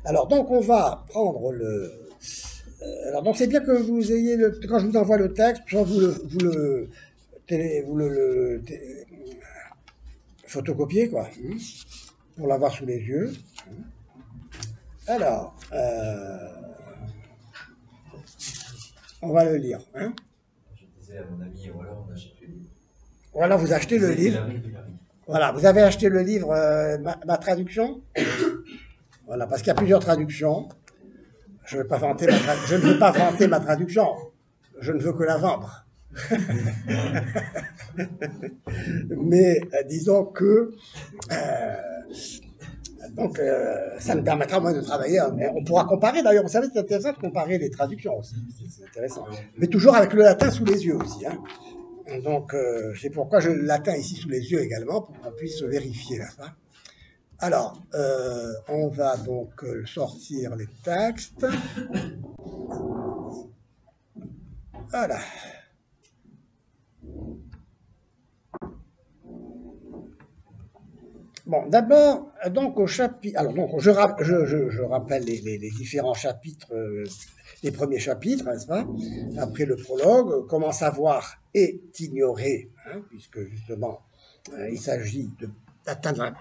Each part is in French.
Alors, donc, on va prendre alors, donc, c'est bien que vous ayez quand je vous envoie le texte, soit vous le photocopiez, quoi, pour l'avoir sous les yeux. Alors, on va le lire. Hein. Je disais à mon ami, voilà, on achète le livre. Voilà, vous achetez le livre. Il arrive. Voilà, vous avez acheté le livre, ma traduction. Voilà, parce qu'il y a plusieurs traductions. Je ne veux pas vanter je ne veux pas vanter ma traduction. Je ne veux que la vendre. Mais disons que ça me permettra moi de travailler. On pourra comparer d'ailleurs. Vous savez, c'est intéressant de comparer les traductions aussi. C'est intéressant. Mais toujours avec le latin sous les yeux aussi. Hein. Donc c'est pourquoi je le latin ici sous les yeux également pour qu'on puisse vérifier là. Alors, on va donc sortir les textes. Voilà. Bon, d'abord, donc au chapitre. Alors, donc, je rappelle les différents chapitres, les premiers chapitres, n'est-ce pas? Après le prologue, comment savoir est ignoré, hein, puisque justement, il s'agit d'atteindre la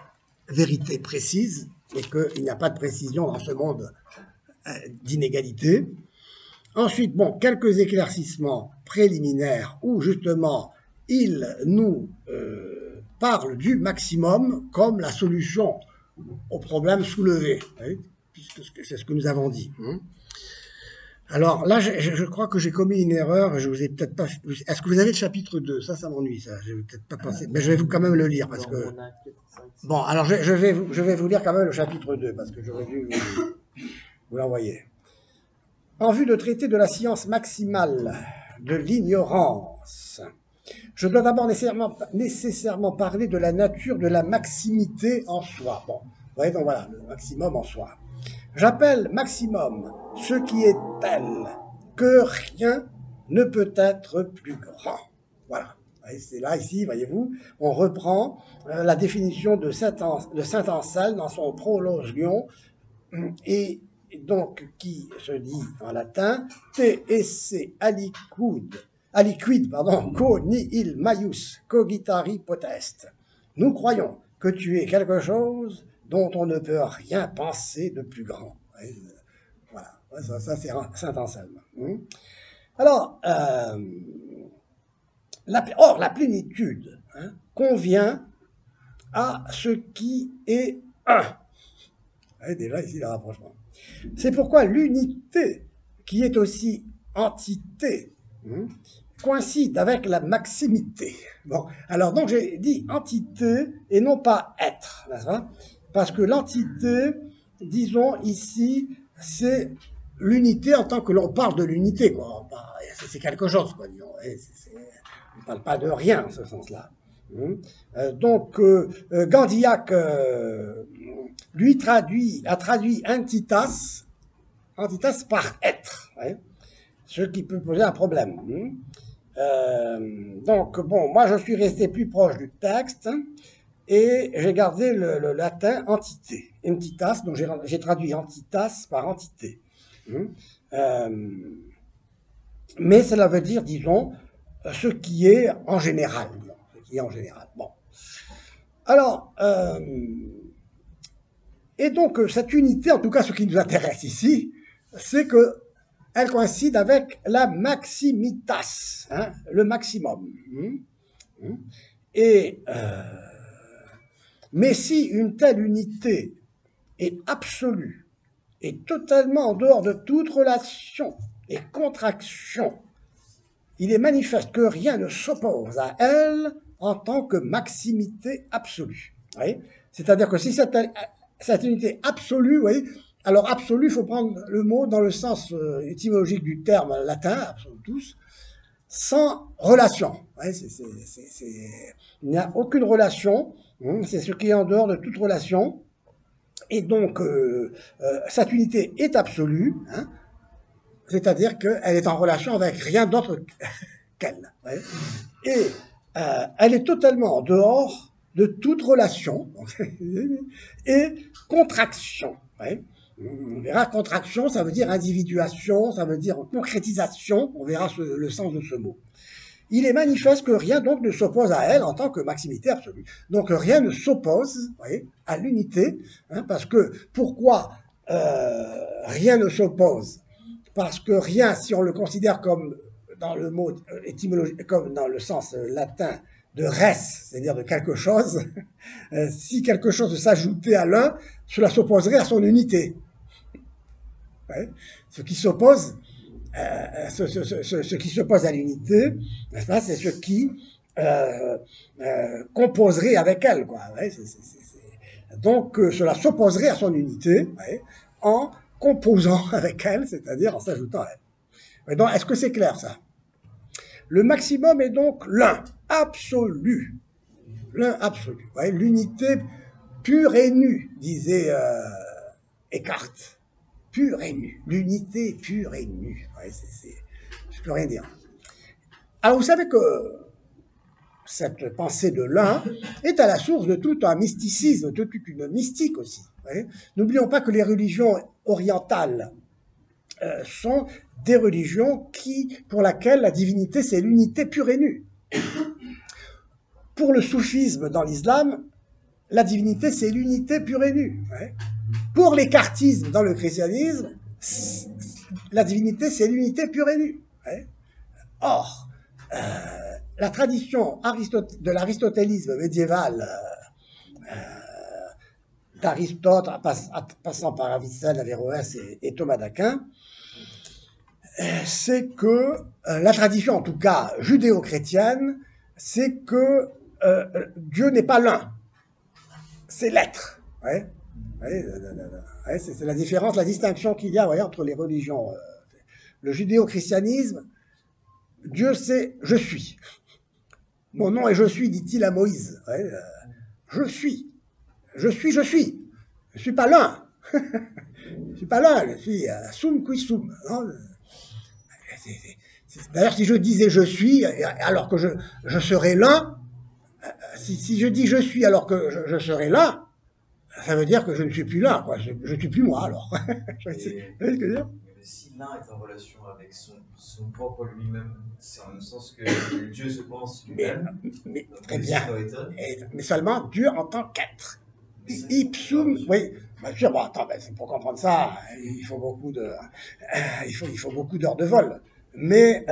vérité précise et qu'il n'y a pas de précision dans ce monde d'inégalité. Ensuite, bon, quelques éclaircissements préliminaires où justement il nous parle du maximum comme la solution au problème soulevé, puisque c'est ce que nous avons dit. Alors là, je crois que j'ai commis une erreur, je vous ai peut-être pas... Est-ce que vous avez le chapitre 2? Ça m'ennuie, ça. Je vais peut-être pas pensé. Mais je vais quand même le lire, parce que... Bon, alors je vais vous lire quand même le chapitre 2, parce que j'aurais dû vous l'envoyer. En vue de traiter de la science maximale de l'ignorance, je dois d'abord nécessairement parler de la nature de la maximité en soi. Bon, vous voyez, donc voilà, le maximum en soi. J'appelle maximum ce qui est tel que rien ne peut être plus grand. Voilà. C'est là, ici, voyez-vous, on reprend la définition de saint Anselme dans son Prologion, et donc qui se dit en latin te esse aliquid, co nihil maius cogitari potest. Nous croyons que tu es quelque chose dont on ne peut rien penser de plus grand. Voilà, ça c'est saint Anselme. Alors, la plénitude convient à ce qui est un. Déjà ici le rapprochement. C'est pourquoi l'unité, qui est aussi entité, coïncide avec la maximité. Bon, alors donc j'ai dit entité et non pas être, n'est-ce pas? Parce que l'entité, disons ici, c'est l'unité en tant que l'on parle de l'unité, quoi. C'est quelque chose, quoi, disons. On ne parle pas de rien en ce sens-là. Donc, Gandillac lui a traduit entitas par être, ce qui peut poser un problème. Donc, bon, moi je suis resté plus proche du texte et j'ai gardé le latin entité, entitas, donc j'ai traduit entitas par entité. Mais cela veut dire, disons, ce qui est en général. Bon. Alors, et donc cette unité, en tout cas ce qui nous intéresse ici, c'est qu'elle coïncide avec la maximitas, le maximum. Et, mais si une telle unité est absolue et totalement en dehors de toute relation et contraction, il est manifeste que rien ne s'oppose à elle en tant que maximité absolue. C'est-à-dire que si cette unité absolue, vous voyez, alors absolu, il faut prendre le mot dans le sens étymologique du terme latin, absolutus, sans relation. Il n'y a aucune relation, c'est ce qui est en dehors de toute relation, et donc cette unité est absolue, c'est-à-dire qu'elle est en relation avec rien d'autre qu'elle. Et elle est totalement en dehors de toute relation et contraction. On verra contraction, ça veut dire individuation, ça veut dire concrétisation, on verra le sens de ce mot. Il est manifeste que rien donc ne s'oppose à elle en tant que maximité absolue. Donc rien ne s'oppose, voyez, à l'unité, hein, parce que pourquoi rien ne s'oppose? Parce que rien, si on le considère comme dans le mot étymologique, comme dans le sens latin de res, c'est-à-dire de quelque chose, si quelque chose s'ajoutait à l'un, cela s'opposerait à son unité. Ouais. Ce qui s'oppose ce qui s'oppose à l'unité, c'est ce qui composerait avec elle, quoi. Ouais, donc cela s'opposerait à son unité, ouais, en composant avec elle, c'est-à-dire en s'ajoutant à elle. Donc, est-ce que c'est clair ça? Le maximum est donc l'un, absolu. L'un absolu. Ouais, l'unité pure et nue, disait Eckhart. Pure et nue. L'unité pure et nue. Ouais, je peux rien dire. Alors vous savez que cette pensée de l'un est à la source de tout un mysticisme, de toute une mystique aussi. Ouais. N'oublions pas que les religions orientales sont des religions pour laquelle la divinité c'est l'unité pure et nue. Pour le soufisme dans l'islam, la divinité c'est l'unité pure et nue. Ouais. Pour l'écartisme dans le christianisme, la divinité, c'est l'unité pure et nue. Ouais. Or, la tradition de l'aristotélisme médiéval, d'Aristote, passant par Avicenne, Averroès et Thomas d'Aquin, c'est que la tradition, en tout cas judéo-chrétienne, c'est que Dieu n'est pas l'un, c'est l'être. Ouais. Ouais, c'est la différence, la distinction qu'il y a entre les religions. Le judéo-christianisme, Dieu c'est « je suis ». Mon nom est « je suis », dit-il à Moïse. Ouais, je suis. Je suis, je suis. Je ne suis pas l'un. Je ne suis pas l'un, je suis sum qui sum. D'ailleurs, si je disais « je suis », alors que je serais l'un, si je dis « je suis » alors que je serais l'un, ça veut dire que je ne suis plus là, quoi. Je ne suis plus moi, alors. Vous voyez ce que je veux dire? Si l'un est en relation avec son propre lui-même, c'est en même sens que Dieu se pense lui-même. Mais très bien. Mais seulement Dieu en tant qu'être. Ipsum, oui. Bien sûr, bon, attends, pour comprendre ça, il faut beaucoup d'heures de vol. Mais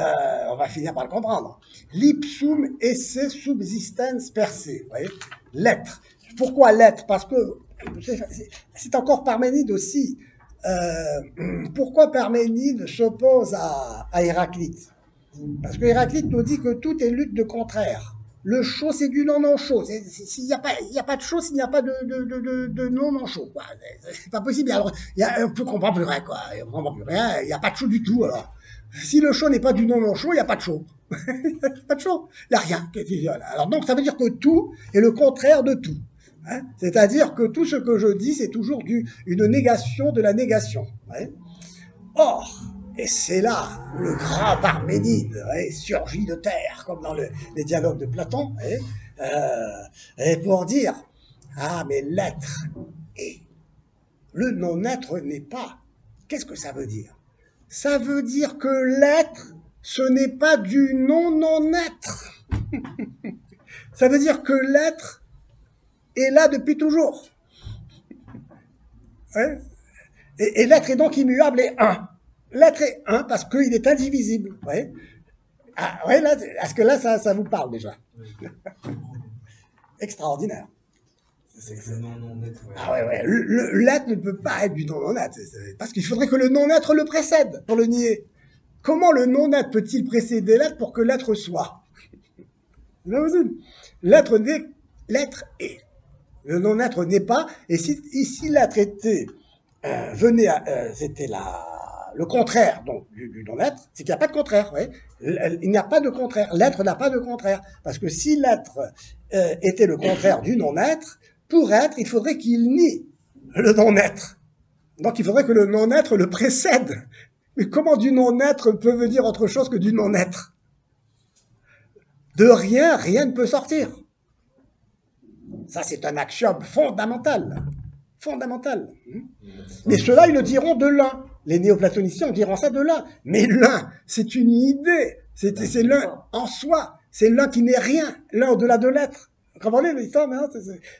on va finir par le comprendre. L'ipsum esse subsistens per se. Vous voyez, l'être. Pourquoi l'être? Parce que c'est encore Parménide aussi. Pourquoi Parménide s'oppose à Héraclite? Parce que Héraclite nous dit que tout est lutte de contraire. Le chaud, c'est du non-non-chaud. S'il n'y a pas de chaud, s'il n'y a pas de non-non-chaud. C'est pas possible. Alors, on ne comprend plus rien, quoi. On comprend plus rien. Il n'y a pas de chaud du tout, alors. Si le chaud n'est pas du non-non-chaud, il n'y a pas de chaud. Il n'y a pas de chaud. Il n'y a rien. Alors, donc, ça veut dire que tout est le contraire de tout. Hein, c'est-à-dire que tout ce que je dis, c'est toujours une négation de la négation. Ouais. Or, et c'est là le grand Parménide surgit de terre, comme dans les dialogues de Platon, et pour dire, ah mais l'être est, le non-être n'est pas. Qu'est-ce que ça veut dire? Ça veut dire que l'être, ce n'est pas du non-non-être. Ça veut dire que l'être est là depuis toujours. Ouais. Et l'être est donc immuable et un. L'être est un parce qu'il est indivisible. Ouais. Ah, ouais, là, est-ce que là, ça vous parle déjà? Oui. Extraordinaire. Le non-non-être. Ouais. Ah ouais. L'être ne peut pas être du non-non-être. Parce qu'il faudrait que le non-être le précède pour le nier. Comment le non-être peut-il précéder l'être pour que l'être soit? L'être est. Le non-être n'est pas, et si l'être était, c'était le contraire donc, du non-être, c'est qu'il n'y a pas de contraire. Ouais. Il n'y a pas de contraire. L'être n'a pas de contraire. Parce que si l'être était le contraire du non-être, pour être, il faudrait qu'il nie le non-être. Donc il faudrait que le non-être le précède. Mais comment du non-être peut venir autre chose que du non-être? De rien, rien ne peut sortir. Ça, c'est un axiome fondamental. fondamentale. Mais ceux-là, ils le diront de l'un. Les néoplatoniciens diront ça de l'un. Mais l'un, c'est une idée. C'est l'un en soi. C'est l'un qui n'est rien. L'un au-delà de l'être. Vous comprenez l'histoire?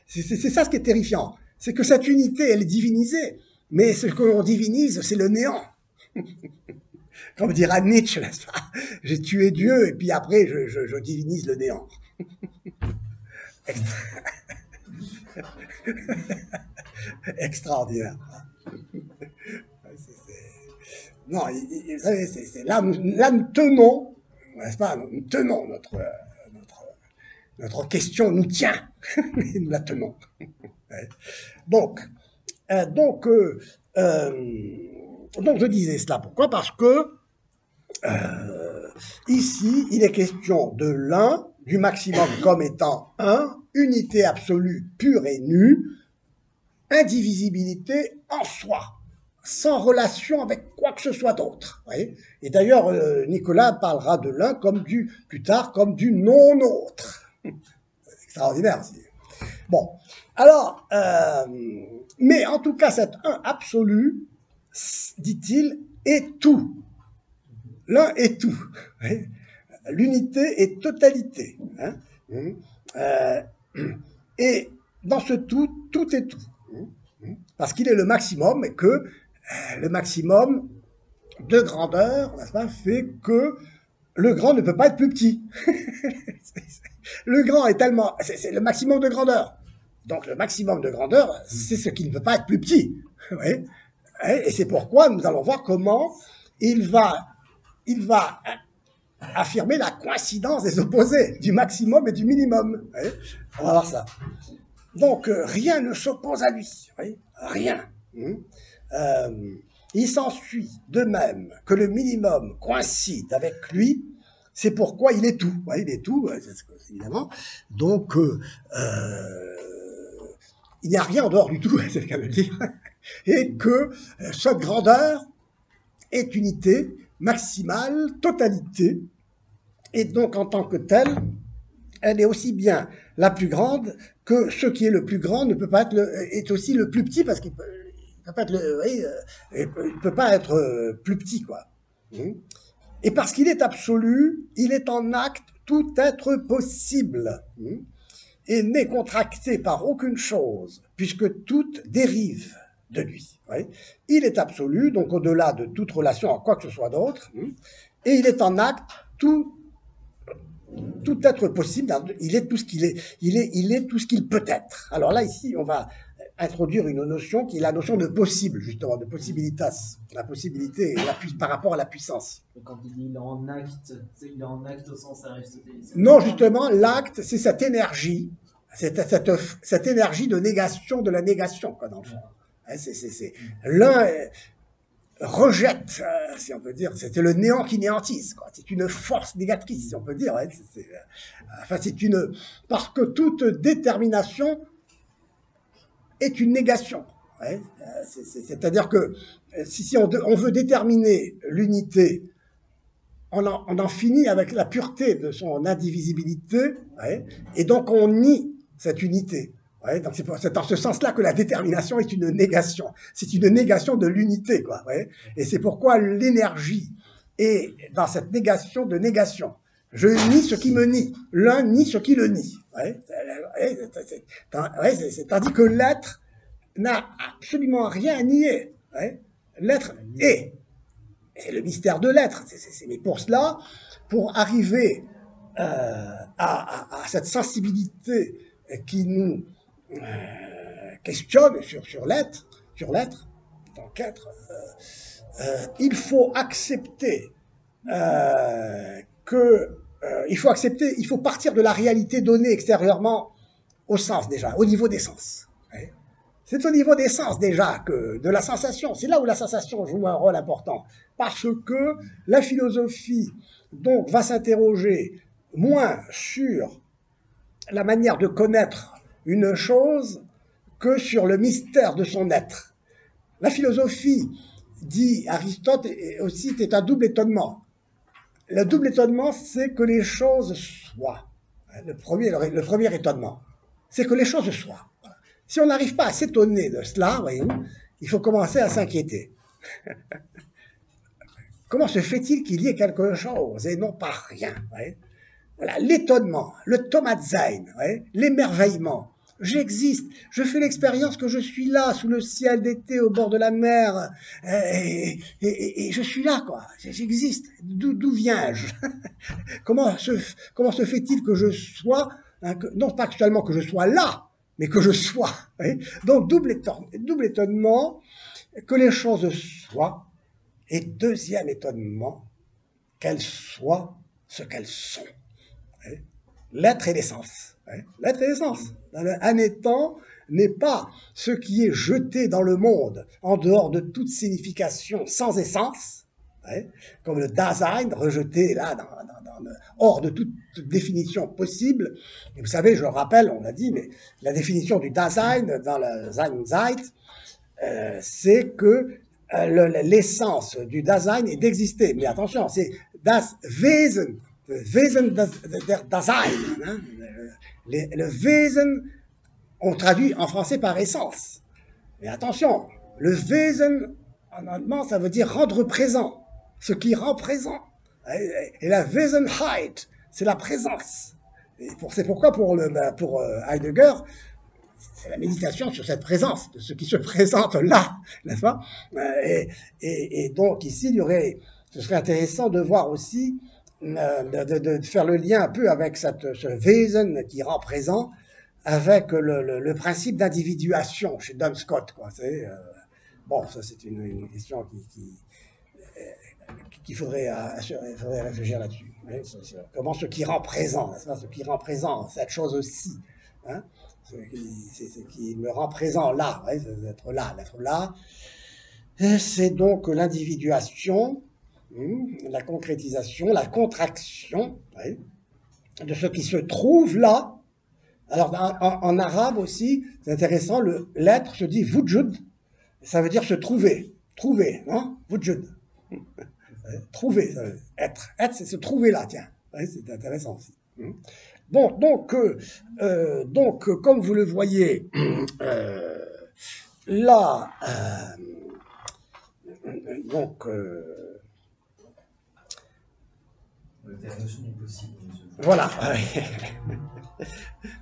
C'est ça ce qui est terrifiant. C'est que cette unité, elle est divinisée. Mais ce que l'on divinise, c'est le néant. Comme dira Nietzsche, n'est-ce pas? J'ai tué Dieu et puis après, je divinise le néant. Extraordinaire. Non, vous savez, là, nous tenons, n'est-ce pas? Nous tenons notre question nous tient. Nous la tenons. Donc, je disais cela. Pourquoi? Parce que ici, il est question de l'un, du maximum comme étant un, unité absolue, pure et nue, indivisibilité en soi, sans relation avec quoi que ce soit d'autre. Et d'ailleurs, Nicolas parlera de l'un plus tard comme du non-autre. C'est extraordinaire. Bon, alors, mais en tout cas, cet un absolu, dit-il, est tout. L'un est tout. L'unité est totalité. Et dans ce tout, tout est tout. Parce qu'il est le maximum et que le maximum de grandeur, n'est-ce pas, fait que le grand ne peut pas être plus petit. Le grand est tellement... C'est le maximum de grandeur. Donc le maximum de grandeur, c'est ce qui ne peut pas être plus petit. Et c'est pourquoi nous allons voir comment il va affirmer la coïncidence des opposés, du maximum et du minimum. On va voir ça. Donc, rien ne s'oppose à lui. Rien. Il s'ensuit de même que le minimum coïncide avec lui, c'est pourquoi il est tout. Il est tout, évidemment. Donc, il n'y a rien en dehors du tout, c'est le cas de le dire. Et que cette grandeur est unité maximale, totalité, et donc en tant que telle, elle est aussi bien la plus grande que ce qui est le plus grand ne peut pas être est aussi le plus petit parce qu'il peut pas être il peut pas être plus petit, quoi. Et parce qu'il est absolu, il est en acte tout être possible et n'est contracté par aucune chose puisque tout dérive de lui. Il est absolu, donc au-delà de toute relation à quoi que ce soit d'autre, et il est en acte tout être possible, il est tout ce qu'il est, il est tout ce qu'il peut être. Alors là, ici, on va introduire une notion qui est la notion de possible, justement, de possibilitas, la possibilité par rapport à la puissance. Quand il dit il est en acte au sens aristotélicien. Non, justement, l'acte, c'est cette énergie, cette énergie de négation de la négation, quoi, dans le fond. L'un rejette, si on peut dire, c'était le néant qui néantise, quoi. C'est une force négatrice, si on peut dire. Parce que toute détermination est une négation. C'est-à-dire que si on veut déterminer l'unité, on en finit avec la pureté de son indivisibilité, et donc on nie cette unité. Donc c'est dans ce sens-là que la détermination est une négation. C'est une négation de l'unité, quoi. Et c'est pourquoi l'énergie est dans cette négation de négation. Je nie ce qui me nie. L'un nie ce qui le nie. Tandis que l'être n'a absolument rien à nier. L'être est. C'est le mystère de l'être. Mais pour cela, pour arriver à cette sensibilité qui nous questionne sur l'être, tant qu'être, il faut accepter il faut partir de la réalité donnée extérieurement au sens déjà, au niveau des sens. C'est au niveau des sens déjà, de la sensation. C'est là où la sensation joue un rôle important. Parce que la philosophie, donc, va s'interroger moins sur la manière de connaître une chose que sur le mystère de son être. La philosophie, dit Aristote, aussi est un double étonnement. Le double étonnement, c'est que les choses soient. Le premier étonnement, c'est que les choses soient. Si on n'arrive pas à s'étonner de cela, voyez-vous, il faut commencer à s'inquiéter. Comment se fait-il qu'il y ait quelque chose et non pas rien, voyez? Voilà, l'étonnement, le Tomatsein, l'émerveillement. J'existe, je fais l'expérience que je suis là, sous le ciel d'été, au bord de la mer, et je suis là, quoi. J'existe. D'où viens-je? Comment se fait-il que je sois, hein, non pas actuellement que je sois là, mais que je sois. Donc, double étonnement, que les choses soient, et deuxième étonnement, qu'elles soient ce qu'elles sont. L'être et l'essence. L'être et l'essence. Un étant n'est pas ce qui est jeté dans le monde en dehors de toute signification sans essence, comme le Dasein rejeté là hors de toute définition possible. Et vous savez, je le rappelle, on l'a dit, mais la définition du Dasein dans le Sein, c'est que l'essence du Dasein est d'exister. Mais attention, c'est das Wesen. Le Wesen der Dasein. Hein? Le Wesen, on traduit en français par essence. Mais attention, le Wesen, en allemand, ça veut dire rendre présent. Ce qui rend présent. Et la Wesenheit, c'est la présence. C'est pourquoi pour Heidegger, c'est la méditation sur cette présence, de ce qui se présente là, n'est-ce pas? Et donc ici, ce serait intéressant de voir aussi, de faire le lien un peu avec ce Wesen qui rend présent, avec le principe d'individuation chez Duns Scott, quoi. Bon, ça c'est une question qu'il faudrait réfléchir là-dessus. Comment ce qui rend présent, n'est-ce pas? Ce qui rend présent cette chose aussi, hein? Ce qui me rend présent là, d'être là, c'est donc l'individuation, la concrétisation, la contraction de ce qui se trouve là. Alors en arabe aussi, c'est intéressant, l'être se dit wujud, ça veut dire se trouver, hein, wujud. Trouver, être, c'est se trouver là, tiens, c'est intéressant aussi. Bon, donc, comme vous le voyez, là, la notion du possible. Voilà,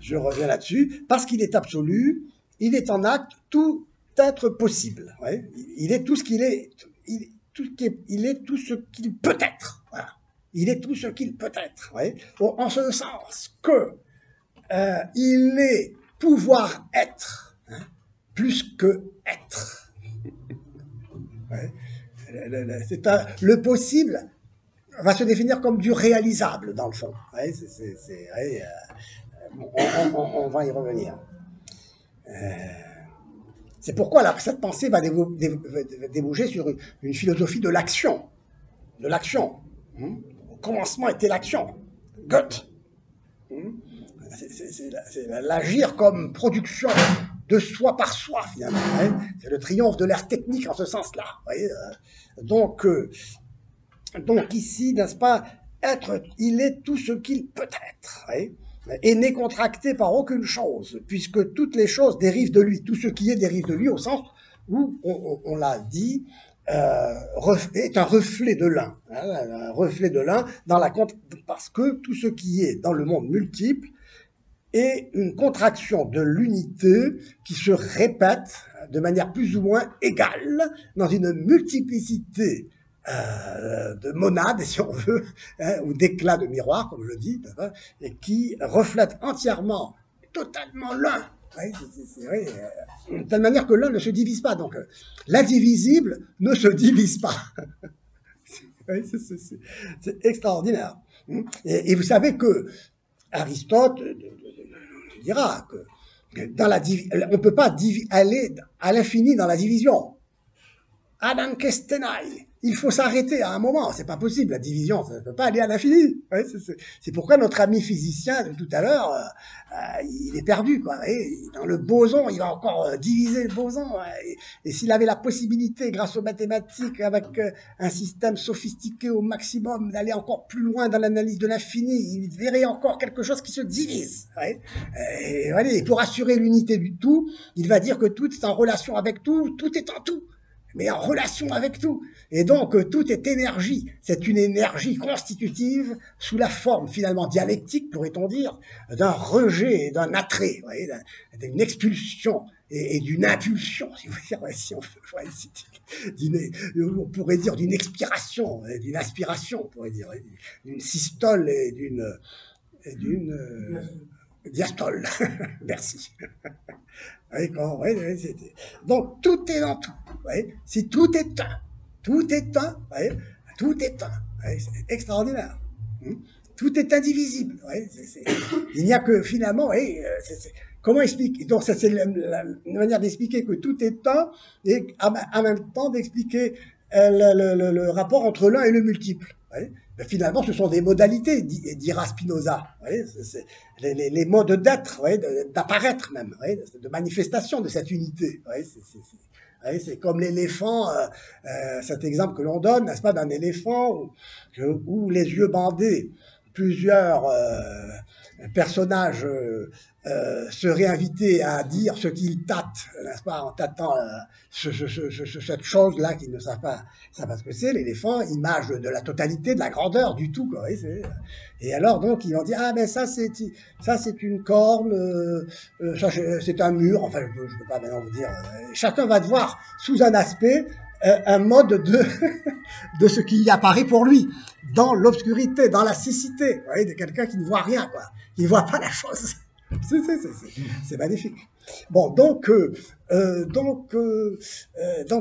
je reviens là-dessus, parce qu'il est absolu, il est en acte tout être possible. Il est tout ce qu'il est, il est tout ce qu'il peut être. Voilà. Il est tout ce qu'il peut être. En ce sens que il est pouvoir être, plus que être. Le possible va se définir comme du réalisable, dans le fond. On va y revenir. C'est pourquoi cette pensée va déboucher sur une philosophie de l'action. Au commencement était l'action. Goethe. C'est l'agir comme production de soi par soi, finalement. C'est le triomphe de l'ère technique en ce sens-là. Donc ici, n'est-ce pas, il est tout ce qu'il peut être. Et n'est contracté par aucune chose, puisque toutes les choses dérivent de lui. Tout ce qui est dérive de lui, au sens où, on l'a dit, est un reflet de l'un. Un reflet de l'un, parce que tout ce qui est dans le monde multiple est une contraction de l'unité qui se répète de manière plus ou moins égale dans une multiplicité de monades, si on veut, ou d'éclats de miroir, comme je le dis, et qui reflètent entièrement, totalement l'un, de telle manière que l'un ne se divise pas. Donc, l'indivisible ne se divise pas. C'est extraordinaire. Et vous savez que Aristote dira que on ne peut pas aller à l'infini dans la division. Adankestenai. il faut s'arrêter à un moment. C'est pas possible, la division, ça ne peut pas aller à l'infini. Ouais, c'est pourquoi notre ami physicien de tout à l'heure, il est perdu, quoi. Et dans le boson, il va encore diviser le boson. Et s'il avait la possibilité, grâce aux mathématiques, avec un système sophistiqué au maximum, d'aller encore plus loin dans l'analyse de l'infini, il verrait encore quelque chose qui se divise. Ouais. Et, voilà, et pour assurer l'unité du tout, il va dire que tout est en relation avec tout, tout est en tout, mais en relation avec tout. Et donc, tout est énergie. C'est une énergie constitutive sous la forme, finalement, dialectique, pourrait-on dire, d'un rejet et d'un attrait, d'une expulsion et d'une impulsion, si vous voulez, si on veut, on pourrait dire d'une expiration, d'une aspiration, on pourrait dire, d'une systole et d'une diastole. Merci. Donc, tout est dans tout. Si tout est un, tout est un, tout est un. C'est extraordinaire. Tout est indivisible. Il n'y a que finalement, comment expliquer? Donc, ça, c'est la manière d'expliquer que tout est un, et en même temps d'expliquer le rapport entre l'un et le multiple. Mais finalement, ce sont des modalités, dira Spinoza. Les modes d'être, d'apparaître même, de manifestation de cette unité. C'est comme l'éléphant, cet exemple que l'on donne, n'est-ce pas, d'un éléphant où les yeux bandés, plusieurs personnages seraient invités à dire ce qu'ils tâtent, n'est-ce pas, en tâtant cette chose-là qu'ils ne savent pas ce que c'est, l'éléphant, image de la totalité, de la grandeur, du tout, quoi. Et alors, donc, ils vont dire, ah, ben ça, c'est une corne, ça, c'est un mur, enfin, je ne peux pas maintenant vous dire, chacun va devoir, sous un aspect, un mode de ce qui apparaît pour lui, dans l'obscurité, dans la cécité, de quelqu'un qui ne voit rien, quoi, qui ne voit pas la chose. C'est magnifique. Bon, donc,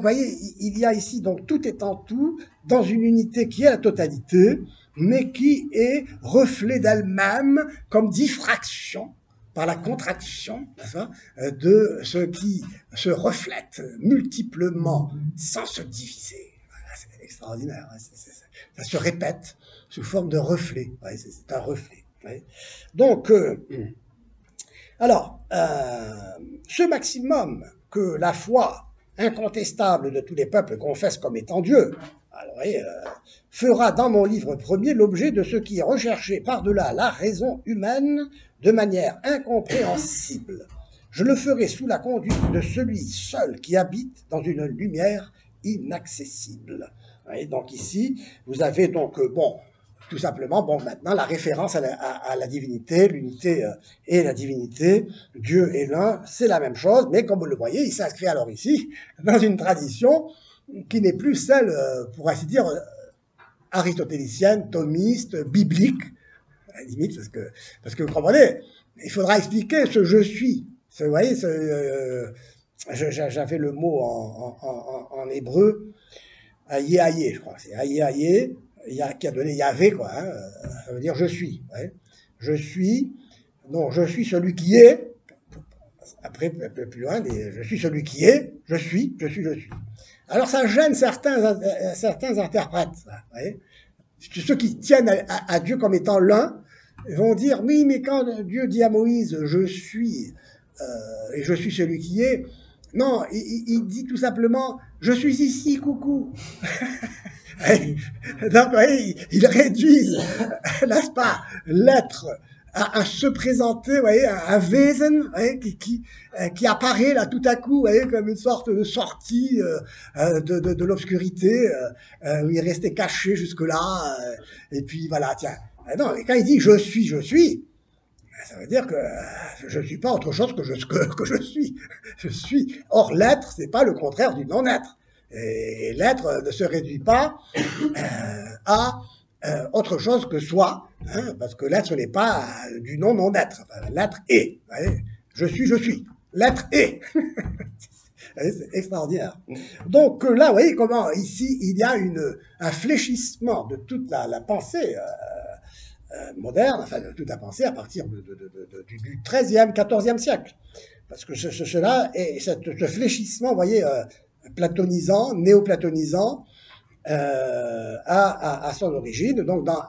voyez, il y a ici, donc, tout est en tout, dans une unité qui est la totalité, mais qui est reflet d'elle-même comme diffraction, par la contraction, de ce qui se reflète multiplement sans se diviser. Voilà, c'est extraordinaire. Ça se répète sous forme de reflet. C'est un reflet. Donc, alors, ce maximum que la foi incontestable de tous les peuples confesse comme étant Dieu, alors, fera dans mon livre premier l'objet de ce qui est recherché par-delà la raison humaine de manière incompréhensible. Je le ferai sous la conduite de celui seul qui habite dans une lumière inaccessible. Et donc ici, vous avez donc, tout simplement, maintenant, la référence à la divinité, l'unité et la divinité, Dieu est l'un, c'est la même chose, mais comme vous le voyez, il s'inscrit alors ici dans une tradition qui n'est plus celle, pour ainsi dire, aristotélicienne, thomiste, biblique, à la limite, parce que vous comprenez, il faudra expliquer ce je suis. Vous voyez, j'avais le mot en hébreu, ayé, je crois, c'est ayé, qui a donné Yahvé, quoi, ça veut dire je suis. Je suis celui qui est, après, un peu plus loin, je suis celui qui est, je suis. Alors ça gêne certains interprètes, ceux qui tiennent à Dieu comme étant l'un, vont dire, oui, mais quand Dieu dit à Moïse, je suis, et je suis celui qui est, non, il dit tout simplement, je suis ici, coucou. Donc, il réduit, n'est-ce pas, l'être à se présenter, un Wesen, qui apparaît là tout à coup, comme une sorte de sortie de l'obscurité, où il restait caché jusque-là, et puis voilà, tiens. Non, et quand il dit je suis, ça veut dire que je ne suis pas autre chose que je suis. Je suis. Or, l'être, c'est pas le contraire du non-être. Et l'être ne se réduit pas à autre chose que soi, parce que l'être, ce n'est pas du non-être. Enfin, l'être est. Je suis. L'être est. C'est extraordinaire. Donc là, vous voyez comment ici, il y a un fléchissement de toute la pensée moderne, enfin de toute la pensée à partir du XIIIe, XIVe siècle. Parce que cela est ce fléchissement, vous voyez, platonisant, néoplatonisant, à son origine, donc dans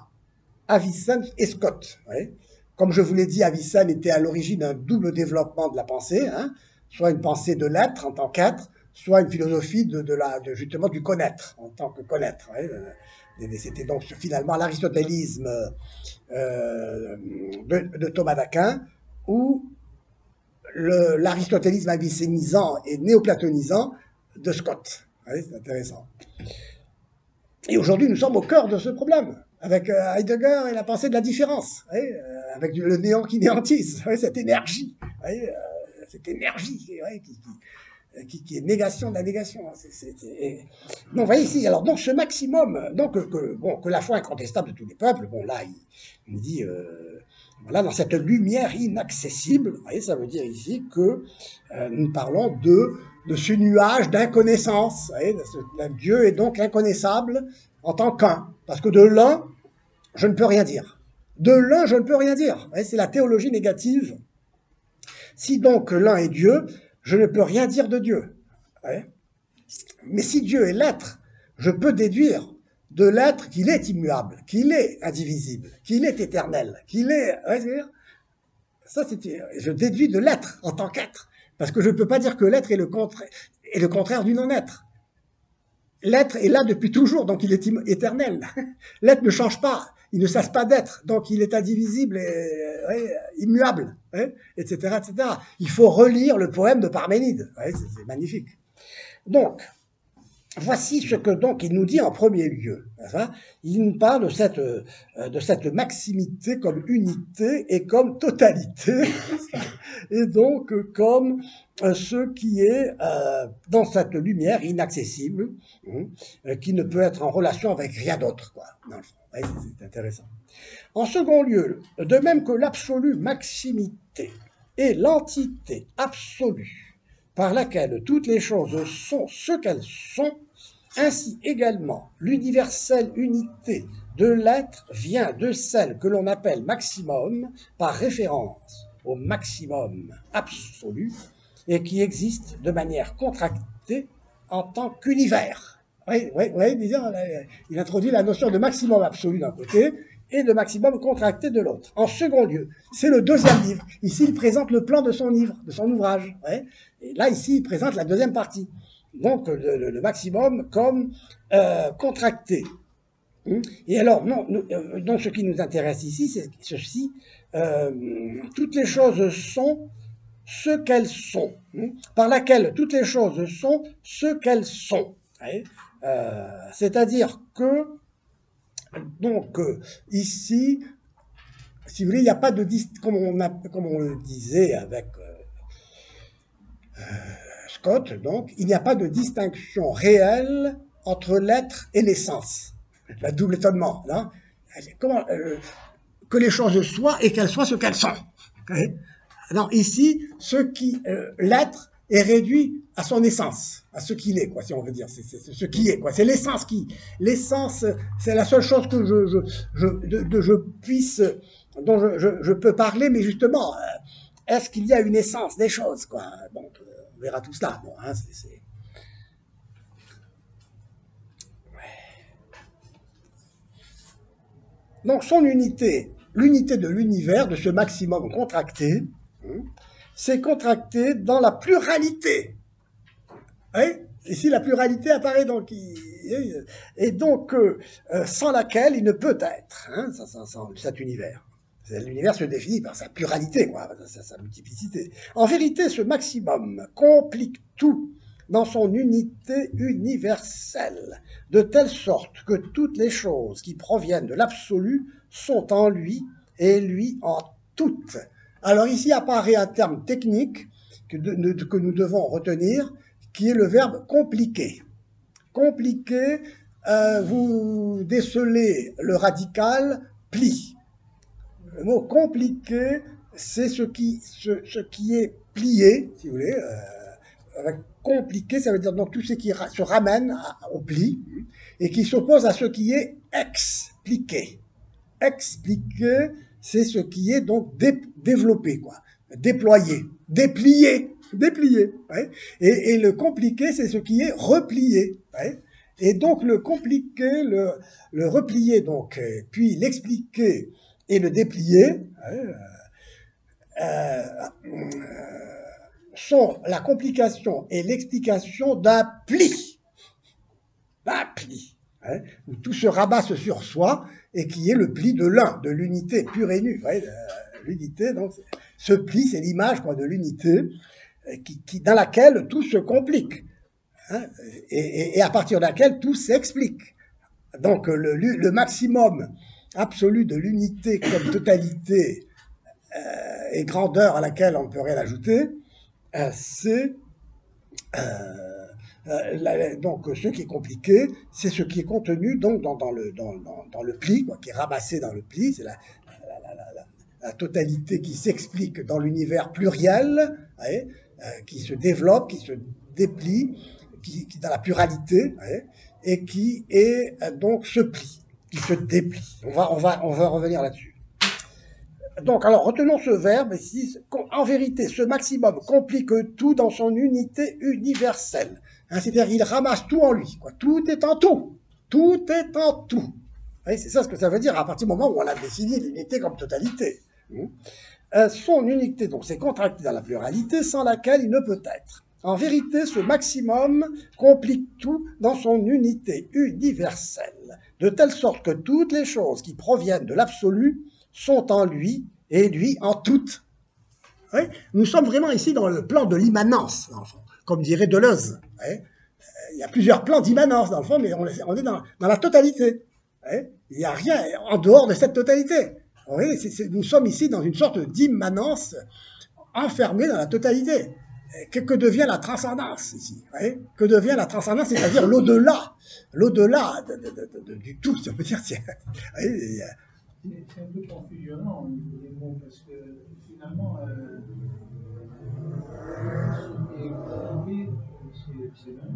Avicenne et Scott. Ouais. Comme je vous l'ai dit, Avicenne était à l'origine d'un double développement de la pensée, hein, soit une pensée de l'être en tant qu'être, soit une philosophie justement du connaître en tant que connaître. Ouais. C'était donc finalement l'aristotélisme de Thomas d'Aquin, ou l'aristotélisme avicénisant et néoplatonisant de Scott. Ouais, c'est intéressant. Et aujourd'hui, nous sommes au cœur de ce problème, avec Heidegger et la pensée de la différence, avec le néant qui néantise, cette énergie, qui est négation de la négation. Donc, vous voyez ici, alors, donc, ce maximum, donc, que la foi incontestable de tous les peuples, bon, là, il dit, voilà, dans cette lumière inaccessible, vous voyez, ça veut dire ici que nous parlons de ce nuage d'inconnaissance. Dieu est donc inconnaissable en tant qu'un, parce que de l'un, je ne peux rien dire. De l'un, je ne peux rien dire. C'est la théologie négative. Si donc l'un est Dieu, je ne peux rien dire de Dieu. Mais si Dieu est l'être, je peux déduire de l'être qu'il est immuable, qu'il est indivisible, qu'il est éternel, qu'il est... Ça, je déduis de l'être en tant qu'être. Parce que je ne peux pas dire que l'être est le contraire du non-être. L'être est là depuis toujours, donc il est éternel. L'être ne change pas, il ne cesse pas d'être, donc il est indivisible et immuable, etc., etc. Il faut relire le poème de Parménide, c'est magnifique. Donc, voici ce que donc il nous dit en premier lieu. Il nous parle de cette maximité comme unité et comme totalité, et donc comme ce qui est dans cette lumière inaccessible, qui ne peut être en relation avec rien d'autre, quoi, dans le fond. C'est intéressant. En second lieu, de même que l'absolue maximité est l'entité absolue par laquelle toutes les choses sont ce qu'elles sont, ainsi également l'universelle unité de l'être vient de celle que l'on appelle maximum par référence au maximum absolu et qui existe de manière contractée en tant qu'univers. Oui, il introduit la notion de maximum absolu d'un côté et de maximum contracté de l'autre. En second lieu, c'est le deuxième livre. Ici, il présente le plan de son livre, de son ouvrage. Et là, ici, il présente la deuxième partie. Donc, le maximum comme contracté. Et alors, donc, ce qui nous intéresse ici, c'est ceci. Toutes les choses sont ce qu'elles sont, par laquelle toutes les choses sont ce qu'elles sont. C'est-à-dire que, donc, ici, si vous voulez, il n'y a pas de comme on le disait avec Scott, donc, il n'y a pas de distinction réelle entre l'être et l'essence. La double étonnement, hein. Comment que les choses soient et qu'elles soient ce qu'elles sont. Non, ici, l'être est réduit à son essence, à ce qu'il est, quoi, si on veut dire. C'est ce qui est, quoi. C'est l'essence l'essence, c'est la seule chose que dont je peux parler, mais justement, est-ce qu'il y a une essence des choses, quoi? Bon, on verra tout cela. Bon, hein, Donc, son unité, l'unité de l'univers, de ce maximum contracté, c'est contracté dans la pluralité. Ici, la pluralité apparaît donc, et donc sans laquelle il ne peut être, cet univers. L'univers se définit par sa pluralité, quoi, sa multiplicité. En vérité, ce maximum complique tout dans son unité universelle, de telle sorte que toutes les choses qui proviennent de l'absolu sont en lui et lui en toutes. Alors ici apparaît un terme technique que nous devons retenir, qui est le verbe compliquer. Compliquer, vous décelez le radical pli. Le mot compliqué, c'est ce qui est plié, si vous voulez. Compliqué, ça veut dire donc tout ce qui se ramène au pli et qui s'oppose à ce qui est expliqué. Expliqué, c'est ce qui est donc développé, quoi, déployé, déplié. Et le compliqué, c'est ce qui est replié. Et donc le compliquer, le replier, donc, puis l'expliquer et le déplier, sont la complication et l'explication d'un pli. D'un pli. Où tout se rabasse sur soi et qui est le pli de l'un, de l'unité pure et nue. L'unité, donc, ce pli, c'est l'image de l'unité dans laquelle tout se complique. Et à partir de laquelle tout s'explique. Donc le maximum absolu de l'unité comme totalité et grandeur à laquelle on ne peut rien ajouter, c'est donc ce qui est compliqué, c'est ce qui est contenu donc dans le pli, qui est ramassé dans le pli, c'est la totalité qui s'explique dans l'univers pluriel, qui se développe, qui se déplie, qui dans la pluralité, et qui est donc se plie, qui se déplie. On va revenir là-dessus. Donc, alors, retenons ce verbe ici. En vérité, ce maximum complique tout dans son unité universelle. C'est-à-dire, il ramasse tout en lui. Tout est en tout. Tout est en tout. C'est ça ce que ça veut dire à partir du moment où on a défini l'unité comme totalité. Son unité, donc, c'est contracté dans la pluralité, sans laquelle il ne peut être. En vérité, ce maximum complique tout dans son unité universelle, de telle sorte que toutes les choses qui proviennent de l'absolu sont en lui et lui en toutes. Nous sommes vraiment ici dans le plan de l'immanence, dans le fond, comme dirait Deleuze. Il y a plusieurs plans d'immanence, dans le fond, mais on est dans la totalité. Il n'y a rien en dehors de cette totalité. Nous sommes ici dans une sorte d'immanence enfermée dans la totalité. Que devient la transcendance ici? Que devient la transcendance, c'est-à-dire l'au-delà du tout, ça peut dire. C'est un peu confusionnant au niveau des mots, parce que finalement, ce qui est compliqué, c'est l'un.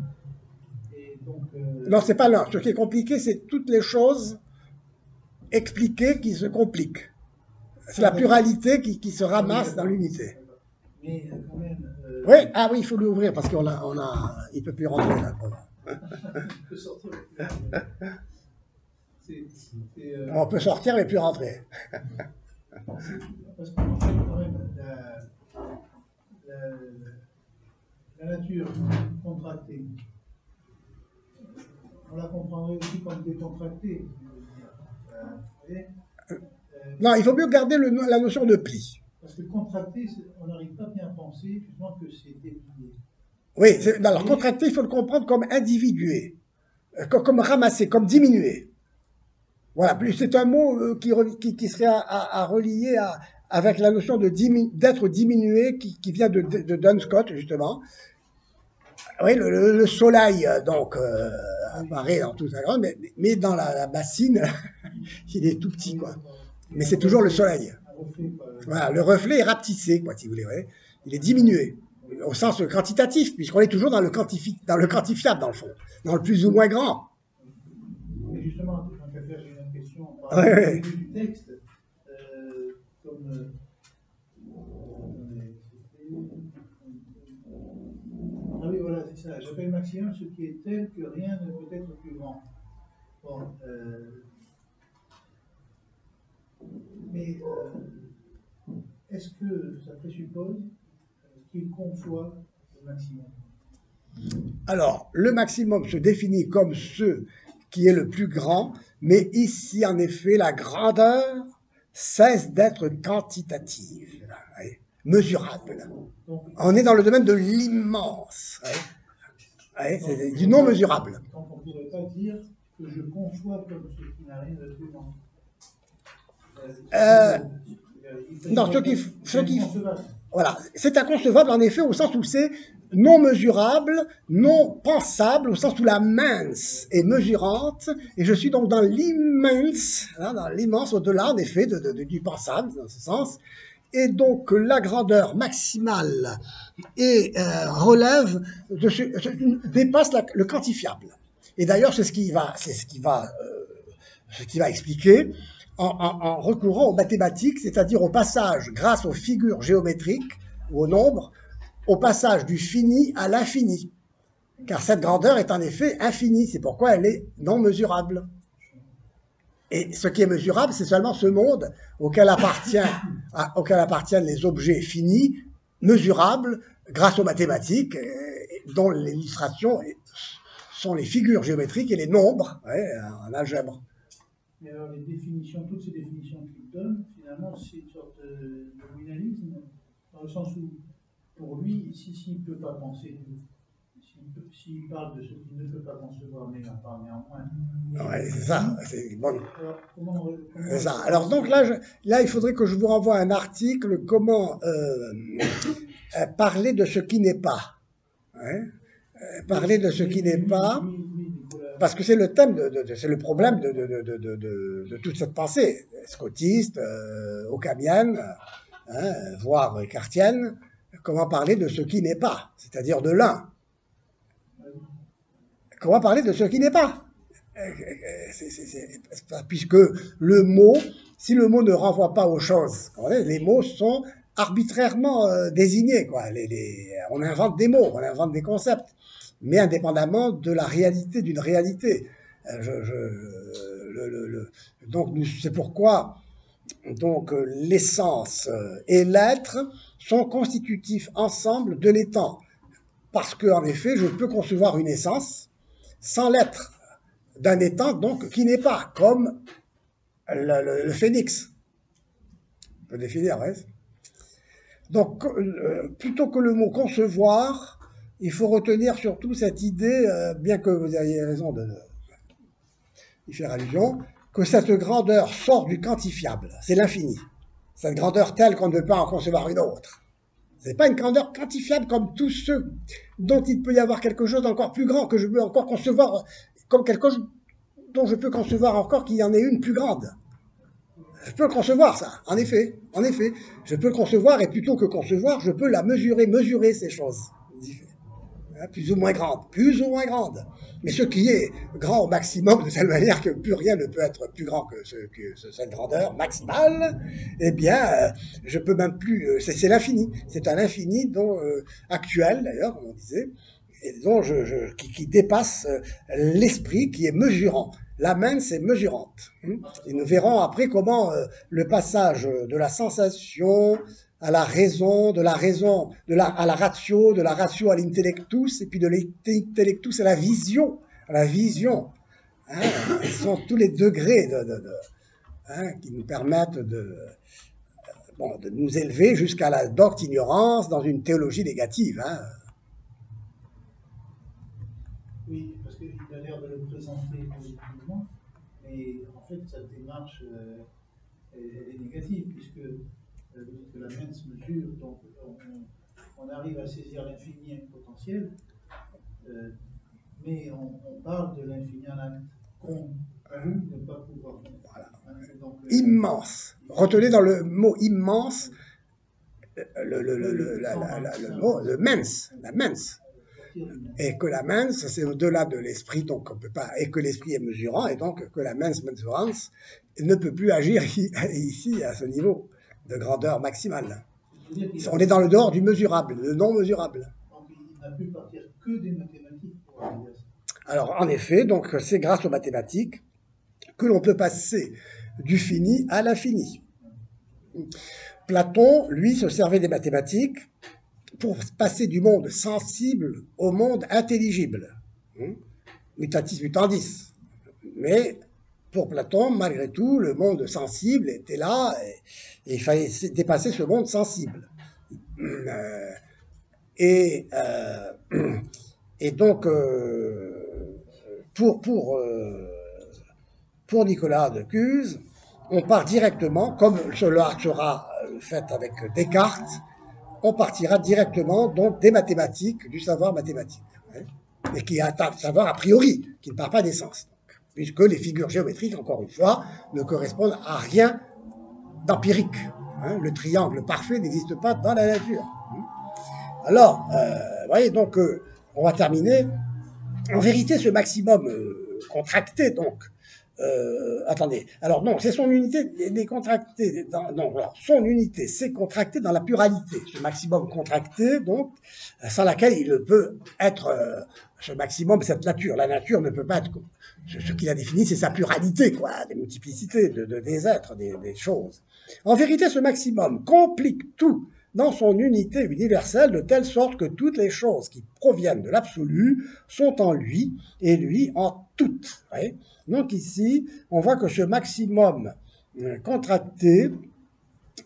Et donc, non, c'est pas l'un. Ce qui est compliqué, c'est toutes les choses expliquées qui se compliquent. C'est la pluralité qui se ramasse dans l'unité. Mais quand même. Oui, il faut l'ouvrir parce il ne peut plus rentrer là. Il peut sortir. On peut sortir mais plus rentrer. Parce qu'en fait, quand même, la nature contractée, on la comprendrait aussi comme décontractée. Non, il faut mieux garder la notion de pli. Parce que contracté, on n'arrive pas bien à penser justement que c'est déplié. Oui, alors contracté, il faut le comprendre comme individué, comme ramassé, comme diminué. Voilà, c'est un mot qui serait à relier avec la notion d'être diminué qui vient de Duns Scott, justement. Oui, le soleil, donc, apparaît dans toute sa grande, mais dans la bassine, il est tout petit, quoi. Mais c'est toujours le soleil. Voilà, le reflet est rapetissé, si vous voulez. Ouais. Il est diminué, au sens quantitatif, puisqu'on est toujours dans le quantifiable, dans le fond, dans le plus ou moins grand. Mais justement, j'ai une question par rapport du texte, comme ah oui, voilà, c'est ça. J'appelle maximum ce qui est tel que rien ne peut être plus grand. Bon, mais est-ce que ça présuppose qu'il conçoit le maximum? Alors, le maximum se définit comme ce qui est le plus grand, mais ici, en effet, la grandeur cesse d'être quantitative, mesurable. On est dans le domaine de l'immense, c'est du non mesurable. Donc, on ne pourrait pas dire que je conçois comme ce qui n'a rien de plus grand. Non, voilà, c'est inconcevable en effet au sens où c'est non mesurable, non pensable, au sens où la mince est mesurante, et je suis donc dans l'immense, dans l'immense au-delà en effet du pensable, dans ce sens, et donc la grandeur maximale dépasse le quantifiable. Et d'ailleurs, c'est ce qui va expliquer en recourant aux mathématiques, c'est-à-dire au passage, grâce aux figures géométriques ou aux nombres, au passage du fini à l'infini. Car cette grandeur est en effet infinie, c'est pourquoi elle est non mesurable. Et ce qui est mesurable, c'est seulement ce monde auquel appartiennent les objets finis, mesurables, grâce aux mathématiques, dont l'illustration sont les figures géométriques et les nombres, en algèbre. Mais alors les définitions, toutes ces définitions qu'il donne, finalement, c'est une sorte de nominalisme, dans le sens où, pour lui, s'il ne peut pas penser, s'il parle de ce qu'il ne peut pas concevoir, mais il en parle néanmoins. Ouais, c'est ça. C'est bon. Alors, comment C'est ça. Alors donc là, il faudrait que je vous renvoie un article, comment parler de ce qui n'est pas. Hein, parler de ce qui n'est pas, parce que c'est le thème, c'est le problème de toute cette pensée, scotiste, occamienne, voire cartienne. Comment parler de ce qui n'est pas, c'est-à-dire de l'un. Comment parler de ce qui n'est pas, puisque le mot, si le mot ne renvoie pas aux choses, les mots sont arbitrairement désignés, quoi. On invente des mots, on invente des concepts, mais indépendamment de la réalité, d'une réalité. Donc c'est pourquoi donc l'essence et l'être sont constitutifs ensemble de l'étant, parce qu'en effet, je peux concevoir une essence sans l'être d'un étant donc qui n'est pas, comme le phénix. On peut définir, ouais. Donc, plutôt que le mot concevoir, il faut retenir surtout cette idée, bien que vous ayez raison d'y faire allusion, que cette grandeur sort du quantifiable, c'est l'infini. Cette grandeur telle qu'on ne peut pas en concevoir une autre. Ce n'est pas une grandeur quantifiable comme tous ceux dont il peut y avoir quelque chose d'encore plus grand, que je peux encore concevoir, comme quelque chose dont je peux concevoir encore qu'il y en ait une plus grande. Je peux le concevoir, ça, en effet. Je peux le concevoir, et plutôt que concevoir, je peux la mesurer ces choses. Plus ou moins grande. Mais ce qui est grand au maximum, de telle manière que plus rien ne peut être plus grand que cette grandeur maximale, eh bien, je peux même plus... C'est l'infini. C'est un infini dont, actuel, d'ailleurs, comme on disait, et dont qui dépasse l'esprit, qui est mesurant. La mens est mesurante. Et nous verrons après comment le passage de la sensation à la raison, à la ratio, de la ratio à l'intellectus, et puis de l'intellectus à la vision. Ce sont tous les degrés qui nous permettent de nous élever jusqu'à la docte ignorance dans une théologie négative. Oui, parce qu'il a l'air de le présenter positivement, mais en fait, sa démarche est négative, puisque que la mens mesure, donc on arrive à saisir l'infini potentiel, mais on parle de l'infini en acte qu'on avoue ne pas pouvoir. Voilà. Donc, immense. Retenez dans le mot immense le mens, la mens. Et que la mens, c'est au-delà de l'esprit, donc on peut pas, et que l'esprit est mesurant, et donc que la mens mesurans ne peut plus agir ici à ce niveau de grandeur maximale. On est dans le dehors du mesurable, le non mesurable. Donc il n'a pu partir que des mathématiques pour arriver à ça. Alors en effet, donc c'est grâce aux mathématiques que l'on peut passer du fini à l'infini. Platon, lui, se servait des mathématiques pour passer du monde sensible au monde intelligible. Mutatis mutandis. Mais pour Platon, malgré tout, le monde sensible était là et il fallait dépasser ce monde sensible. Et donc, pour Nicolas de Cuse, on part directement, comme cela sera fait avec Descartes, on partira directement donc des mathématiques, du savoir mathématique, mais qui est un savoir a priori, qui ne part pas d'essence, puisque les figures géométriques, encore une fois, ne correspondent à rien d'empirique. Le triangle parfait n'existe pas dans la nature. Alors, vous voyez, donc, on va terminer. En vérité, ce maximum contracté, donc, attendez. Alors non, c'est son unité décontractée. Non, alors, son unité, c'est contracté dans la pluralité. Ce maximum contracté, donc, sans laquelle il ne peut être ce maximum, cette nature. La nature ne peut pas être. Ce qu'il a défini, c'est sa pluralité, quoi, des multiplicités des êtres, des choses. En vérité, ce maximum complique tout dans son unité universelle, de telle sorte que toutes les choses qui proviennent de l'absolu sont en lui, et lui en toutes. Ouais. Donc ici, on voit que ce maximum contracté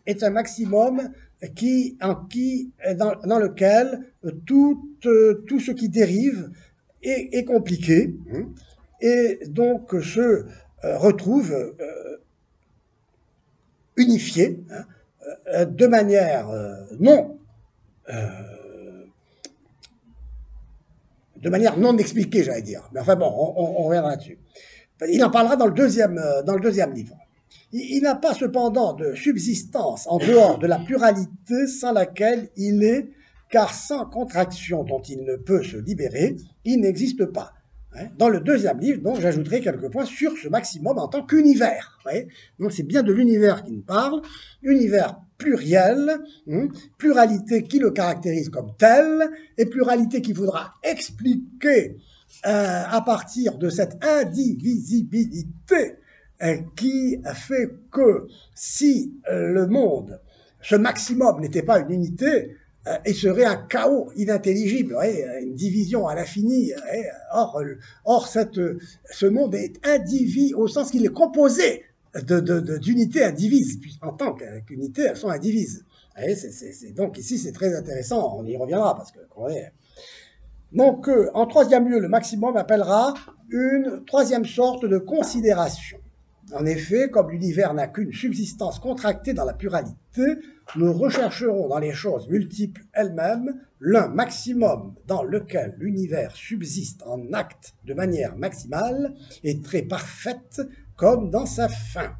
est un maximum dans lequel tout ce qui dérive est compliqué, et donc se retrouve unifié, de manière non expliquée, j'allais dire. Mais enfin bon, on reviendra là-dessus. Il en parlera dans le deuxième livre. Il n'a pas cependant de subsistance en dehors de la pluralité sans laquelle il est, car sans contraction dont il ne peut se libérer, il n'existe pas. Dans le deuxième livre, donc, j'ajouterai quelques points sur ce maximum en tant qu'univers. Donc c'est bien de l'univers qu'il parle, univers pluriel, pluralité qui le caractérise comme tel, et pluralité qu'il faudra expliquer à partir de cette indivisibilité qui fait que si le monde, ce maximum n'était pas une unité, il serait un chaos inintelligible, une division à l'infini. Or ce monde est indivisible au sens qu'il est composé d'unités indivises. Puis en tant qu'unités, elles sont indivises. Donc ici, c'est très intéressant, on y reviendra parce que... Donc, en troisième lieu, le maximum appellera une troisième sorte de considération. En effet, comme l'univers n'a qu'une subsistance contractée dans la pluralité, nous rechercherons dans les choses multiples elles-mêmes l'un maximum dans lequel l'univers subsiste en acte de manière maximale et très parfaite comme dans sa fin.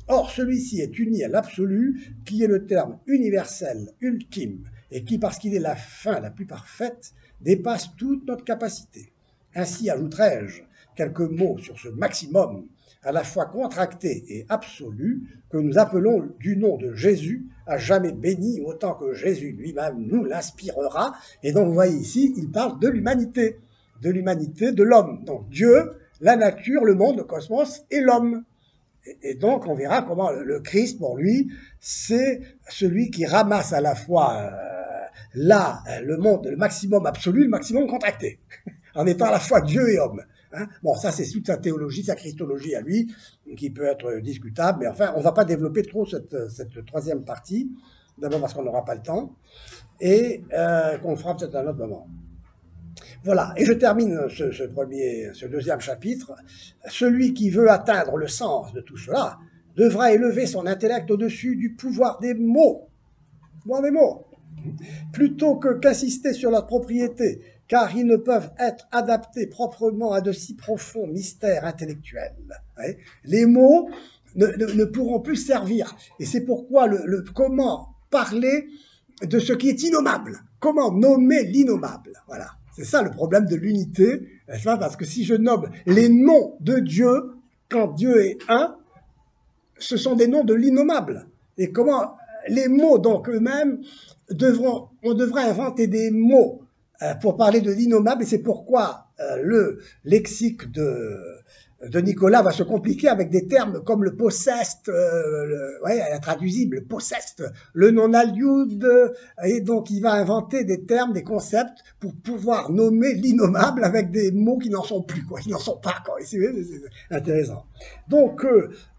Or, celui-ci est uni à l'absolu, qui est le terme universel ultime, et qui, parce qu'il est la fin la plus parfaite, dépasse toute notre capacité. Ainsi ajouterai-je quelques mots sur ce maximum, à la fois contracté et absolu, que nous appelons du nom de Jésus, à jamais béni, autant que Jésus lui-même nous l'inspirera. Et donc, vous voyez ici, il parle de l'humanité, de l'homme. Donc, Dieu, la nature, le monde, le cosmos et l'homme. Et donc, on verra comment le Christ, pour lui, c'est celui qui ramasse à la fois le monde, le maximum absolu, le maximum contracté, en étant à la fois Dieu et homme. Bon, ça, c'est toute sa théologie, sa christologie à lui, qui peut être discutable, mais enfin, on ne va pas développer trop cette troisième partie, d'abord parce qu'on n'aura pas le temps, et qu'on le fera peut-être à un autre moment. Voilà, et je termine ce deuxième chapitre. Celui qui veut atteindre le sens de tout cela devra élever son intellect au-dessus du pouvoir des mots, plutôt qu'insister sur leur propriété, car ils ne peuvent être adaptés proprement à de si profonds mystères intellectuels. Les mots ne pourront plus servir, et c'est pourquoi comment parler de ce qui est innommable, comment nommer l'innommable, voilà. C'est ça le problème de l'unité, n'est-ce pas? Parce que si je nomme les noms de Dieu, quand Dieu est un, ce sont des noms de l'innommable. Et comment les mots, donc eux-mêmes, on devrait inventer des mots pour parler de l'innommable, et c'est pourquoi le lexique de Nicolas va se compliquer avec des termes comme le possessed, intraduisible, possessed, le non-aliud, et donc il va inventer des termes, des concepts pour pouvoir nommer l'innommable avec des mots qui n'en sont plus, qui n'en sont pas, c'est intéressant. Donc,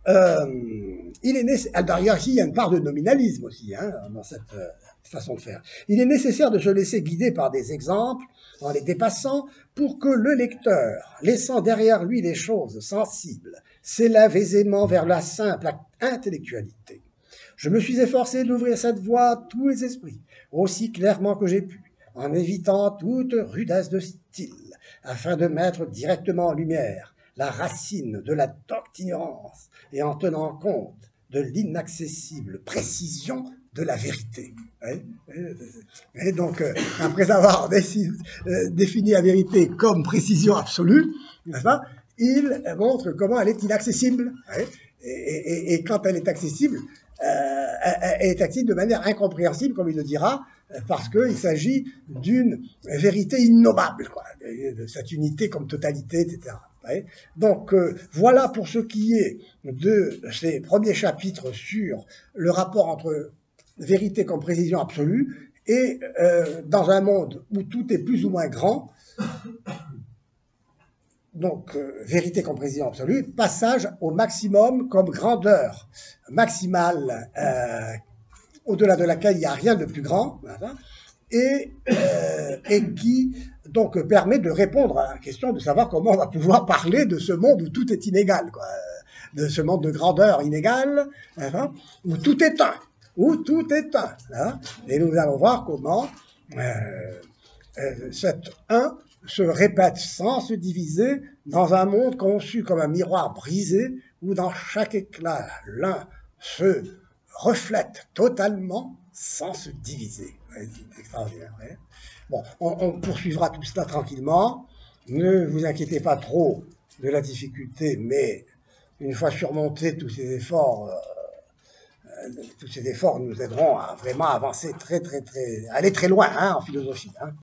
il est nécessaire, d'ailleurs ici il y a une part de nominalisme aussi, dans cette façon de faire. Il est nécessaire de se laisser guider par des exemples, en les dépassant, pour que le lecteur, laissant derrière lui les choses sensibles, s'élève aisément vers la simple intellectualité. Je me suis efforcé d'ouvrir cette voie à tous les esprits, aussi clairement que j'ai pu, en évitant toute rudesse de style, afin de mettre directement en lumière la racine de la ignorance et en tenant compte de l'inaccessible précision de la vérité. Et donc, après avoir défini la vérité comme précision absolue, n'est-ce pas, il montre comment elle est inaccessible. Hein, et quand elle est accessible, elle est accessible de manière incompréhensible, comme il le dira, parce qu'il s'agit d'une vérité innommable, quoi, de cette unité comme totalité, etc. Donc voilà pour ce qui est de ces premiers chapitres sur le rapport entre vérité comme précision absolue et dans un monde où tout est plus ou moins grand, donc vérité comme précision absolue, passage au maximum comme grandeur maximale au-delà de laquelle il n'y a rien de plus grand, voilà, et qui donc permet de répondre à la question de savoir comment on va pouvoir parler de ce monde où tout est inégal, quoi, de ce monde de grandeur inégale, hein, où tout est un, hein, et nous allons voir comment cet un se répète sans se diviser dans un monde conçu comme un miroir brisé où dans chaque éclat l'un se reflète totalement sans se diviser. C'est extraordinaire. Hein. Bon, on poursuivra tout cela tranquillement. Ne vous inquiétez pas trop de la difficulté, mais une fois surmontés tous ces efforts nous aideront à vraiment avancer aller très loin, hein, en philosophie. Hein.